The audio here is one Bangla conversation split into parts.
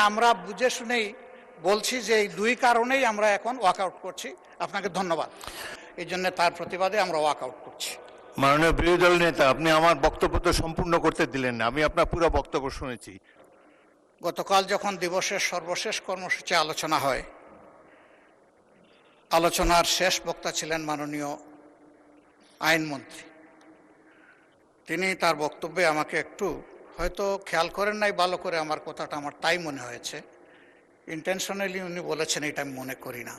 আমরা বুঝে শুনেই বলছি যে এই দুই কারণেই আমরা এখন ওয়াকআউট করছি। আপনাকে ধন্যবাদ। এই জন্য তার প্রতিবাদে আমরা ওয়াকআউট করছি। মাননীয় বিরোধী দল নেতা, আপনি আমার বক্তব্য তো সম্পূর্ণ করতে দিলেন না। আমি আপনার পুরো বক্তব্য শুনেছি। গতকাল যখন দিবসের সর্বশেষ কর্মসূচি আলোচনা হয়, আলোচনার শেষ বক্তা ছিলেন মাননীয় আইনমন্ত্রী। তিনি তার বক্তব্যে আমাকে একটু হয়তো খেয়াল করেন নাই ভালো করে আমার কথাটা, আমার তাই মনে হয়েছে। ইন্টেনশনালি উনি বলেছেন এটা আমি মনে করি না।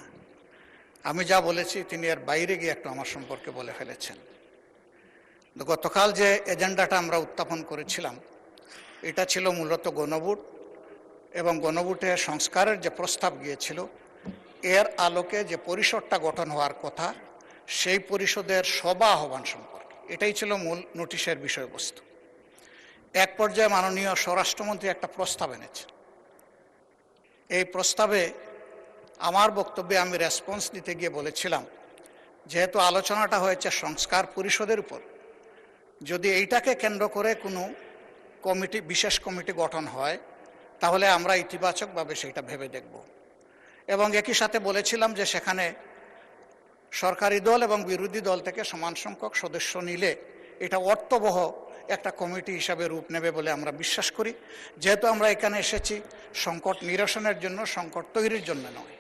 আমি যা বলেছি তিনি এর বাইরে গিয়ে একটু আমার সম্পর্কে বলে ফেলেছেন। গতকাল যে এজেন্ডাটা আমরা উত্থাপন করেছিলাম এটা ছিল মূলত গণভোট এবং গণভোটে সংস্কারের যে প্রস্তাব গিয়েছিল এর আলোকে যে পরিষদটা গঠন হওয়ার কথা সেই পরিষদের সভা আহ্বান সম্পর্কে, এটাই ছিল মূল নোটিশের বিষয়বস্তু। এক পর্যায়ে মাননীয় স্বরাষ্ট্রমন্ত্রী একটা প্রস্তাব এনেছেন। এই প্রস্তাবে আমার বক্তব্যে আমি রেসপন্স দিতে গিয়ে বলেছিলাম, যেহেতু আলোচনাটা হয়েছে সংস্কার পরিষদের উপর, যদি এইটাকে কেন্দ্র করে কোনো কমিটি, বিশেষ কমিটি গঠন হয় তাহলে আমরা ইতিবাচকভাবে সেটা ভেবে দেখব। এবং একই সাথে বলেছিলাম যে সেখানে সরকারি দল এবং বিরোধী দল থেকে সমান সংখ্যক সদস্য নিলে এটা অর্থবহ একটা কমিটি হিসাবে রূপ নেবে বলে আমরা বিশ্বাস করি। যেহেতু আমরা এখানে এসেছি সংকট নিরসনের জন্য, সংকট তৈরির জন্য নয়।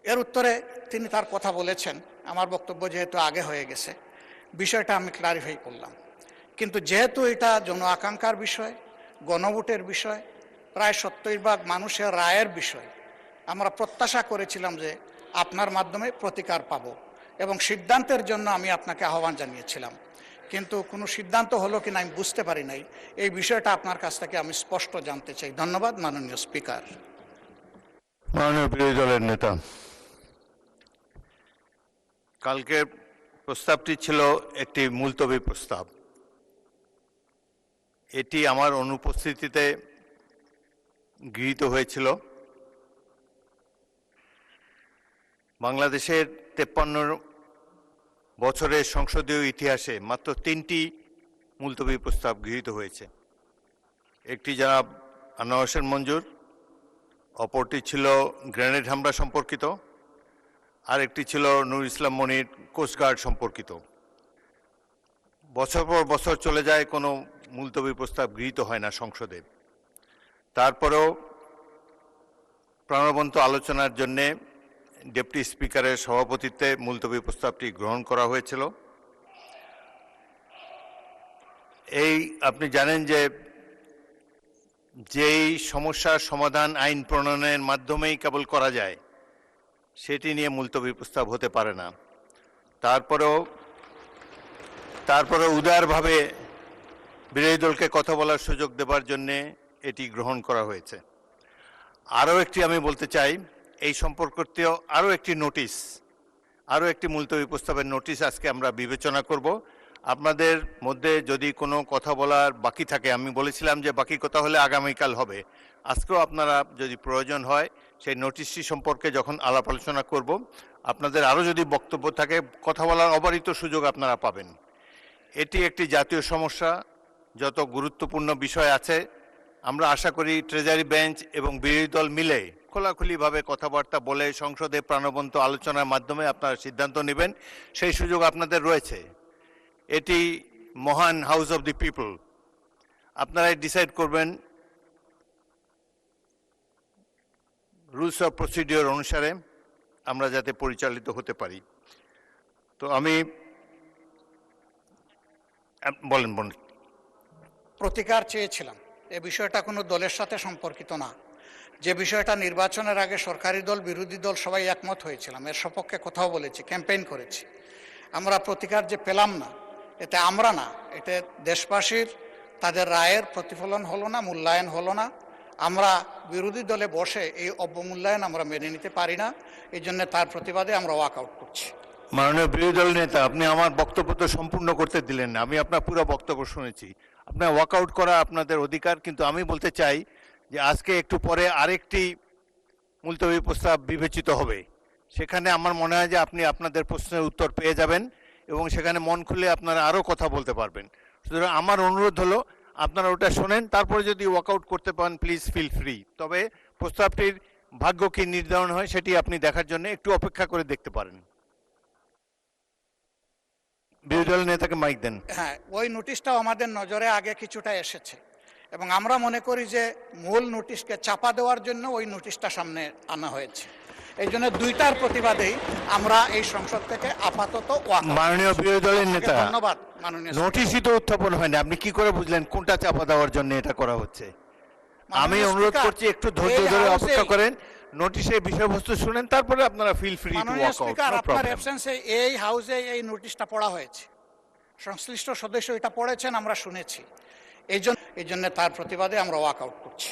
এর উত্তরে তিনি তার কথা বলেছেন। আমার বক্তব্য যেহেতু আগে হয়ে গেছে বিষয়টা আমি ক্লারিফাই করলাম। কিন্তু যেহেতু এটা জন আকাঙ্ক্ষার বিষয়, গণভোটের বিষয়, প্রায় 70% মানুষের রায়ের বিষয়, আমরা প্রত্যাশা করেছিলাম যে আপনার মাধ্যমে প্রতিকার পাব এবং সিদ্ধান্তের জন্য আমি আপনাকে আহ্বান জানিয়েছিলাম। কিন্তু কোনো সিদ্ধান্ত হলো কিনা আমি বুঝতে পারি নাই। এই বিষয়টা আপনার কাছ থেকে আমি স্পষ্ট জানতে চাই। ধন্যবাদ মাননীয় স্পিকার। মাননীয় বিরোধী দলের নেতা, কালকের প্রস্তাবটি ছিল একটি মুলতবি প্রস্তাব। এটি আমার অনুপস্থিতিতে গৃহীত হয়েছিল। বাংলাদেশের 53 বছরের সংসদীয় ইতিহাসে মাত্র 3টি মুলতবি প্রস্তাব গৃহীত হয়েছে। একটি জনাব আনোয়ার হোসেন মঞ্জুর, অপরটি ছিল গ্রেনেড হামলা সম্পর্কিত, আর একটি ছিল নূর ইসলাম মনির কোস্টগার্ড সম্পর্কিত। বছর পর বছর চলে যায়, কোনো মুলতবি প্রস্তাব গৃহীত হয় না সংসদে। তারপরেও প্রাণবন্ত আলোচনার জন্যে ডেপুটি স্পিকারের সভাপতিত্বে মুলতবি প্রস্তাবটি গ্রহণ করা হয়েছিল। এই আপনি জানেন যে যেই সমস্যার সমাধান আইন প্রণয়নের মাধ্যমেই কেবল করা যায়, সেটি নিয়ে মুলতবি প্রস্তাব হতে পারে না। তারপরেও উদারভাবে বিরোধী দলকে কথা বলার সুযোগ দেবার জন্যে এটি গ্রহণ করা হয়েছে। আরও একটি আমি বলতে চাই, এই সম্পর্কিত আরও একটি নোটিশ, আরও একটি মুলতবি প্রস্তাবের নোটিশ আজকে আমরা বিবেচনা করব। আপনাদের মধ্যে যদি কোনো কথা বলার বাকি থাকে, আমি বলেছিলাম যে বাকি কথা হলে আগামীকাল হবে, আজকেও আপনারা যদি প্রয়োজন হয় সেই নোটিশটি সম্পর্কে যখন আলাপ আলোচনা করব, আপনাদের আরও যদি বক্তব্য থাকে কথা বলার অবারিত সুযোগ আপনারা পাবেন। এটি একটি জাতীয় সমস্যা, যত গুরুত্বপূর্ণ বিষয় আছে আমরা আশা করি ট্রেজারি বেঞ্চ এবং বিরোধী দল মিলে খোলাখুলিভাবে কথাবার্তা বলে সংসদে প্রাণবন্ত আলোচনার মাধ্যমে আপনারা সিদ্ধান্ত নেবেন, সেই সুযোগ আপনাদের রয়েছে। এটি মহান হাউস অব দি পিপল, আপনারাই ডিসাইড করবেন রুলস অফ প্রসিডিওর অনুসারে আমরা যাতে পরিচালিত হতে পারি। তো আমি বলেন। প্রতিকার চেয়েছিলাম। এ বিষয়টা কোনো দলের সাথে সম্পর্কিত না। যে বিষয়টা নির্বাচনের আগে সরকারি দল বিরোধী দল সবাই একমত হয়েছিলাম, এর সপক্ষে কথাও বলেছি, ক্যাম্পেইন করেছি। আমরা প্রতিকার যে পেলাম না, এতে আমরা না, এতে দেশবাসীর তাদের রায়ের প্রতিফলন হলো না, মূল্যায়ন হলো না। আমরা বিরোধী দলে বসে এই অবমূল্যায়ন আমরা মেনে নিতে পারি না। এই জন্য তার প্রতিবাদে আমরা ওয়াকআউট করছি। মাননীয় বিরোধী দল নেতা, আপনি আমার বক্তব্য তো সম্পূর্ণ করতে দিলেন না। আমি আপনার পুরো বক্তব্য শুনেছি। আপনার ওয়াকআউট করা আপনাদের অধিকার, কিন্তু আমি বলতে চাই যে আজকে একটু পরে আরেকটি মুলতবি প্রস্তাব বিবেচিত হবে। সেখানে আমার মনে হয় যে আপনি আপনাদের প্রশ্নের উত্তর পেয়ে যাবেন এবং সেখানে মন খুলে আপনারা আরও কথা বলতে পারবেন। সুতরাং আমার অনুরোধ হলো আপনারা ওটা শোনেন, তারপরে যদি ওয়াকআউট করতে পারেন প্লিজ ফিল ফ্রি। তবে প্রস্তাবটির ভাগ্য কি নির্ধারণ হয় সেটি আপনি দেখার জন্য একটু অপেক্ষা করে দেখতে পারেন। বিরোধী দলের নেতাকে মাইক দেন। হ্যাঁ, ওই নোটিশটাও আমাদের নজরে আগে কিছুটা এসেছে এবং আমরা মনে করি যে মূল নোটিশকে চাপা দেওয়ার জন্য ওই নোটিশটা সামনে আনা হয়েছে। এই জন্য দুইটার প্রতিবাদেই আমরা এই সংসদ থেকে আপাতত মাননীয় বিরোধী দলের নেতা, ধন্যবাদ মাননীয় নোটিশই তো উত্থাপন হয়নি, আপনি কি করে বুঝলেন কোনটা চাপা দেওয়ার জন্য এটা করা হচ্ছে? আমি অনুরোধ করছি একটু ধৈর্য ধরে অপেক্ষা করেন, নোটিশের বিষয়বস্তু শুনেন, তারপরে আপনারা ফিল ফ্রি টু মাননীয় ওয়াক আউট। স্পিকার, আপনার অ্যাবসেন্সে এই হাউসে এই নোটিশটা পড়া হয়েছে, সংশ্লিষ্ট সদস্য এটা পড়েছেন, আমরা শুনেছি। এই জন্য তার প্রতিবাদে আমরা ওয়াক আউট করছি।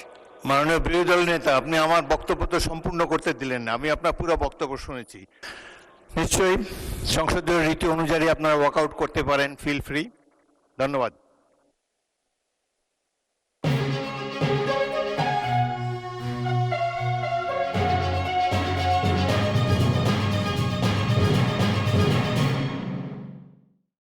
মাননীয় বিরোধী দল নেতা, আপনি আমার বক্তব্য তো সম্পূর্ণ করতে দিলেন না, আমি আপনার পুরো বক্তব্য শুনেছি। নিশ্চয়ই সংসদীয় রীতি অনুযায়ী আপনারা ওয়াকআউট করতে পারেন, ফিল ফ্রি। ধন্যবাদ।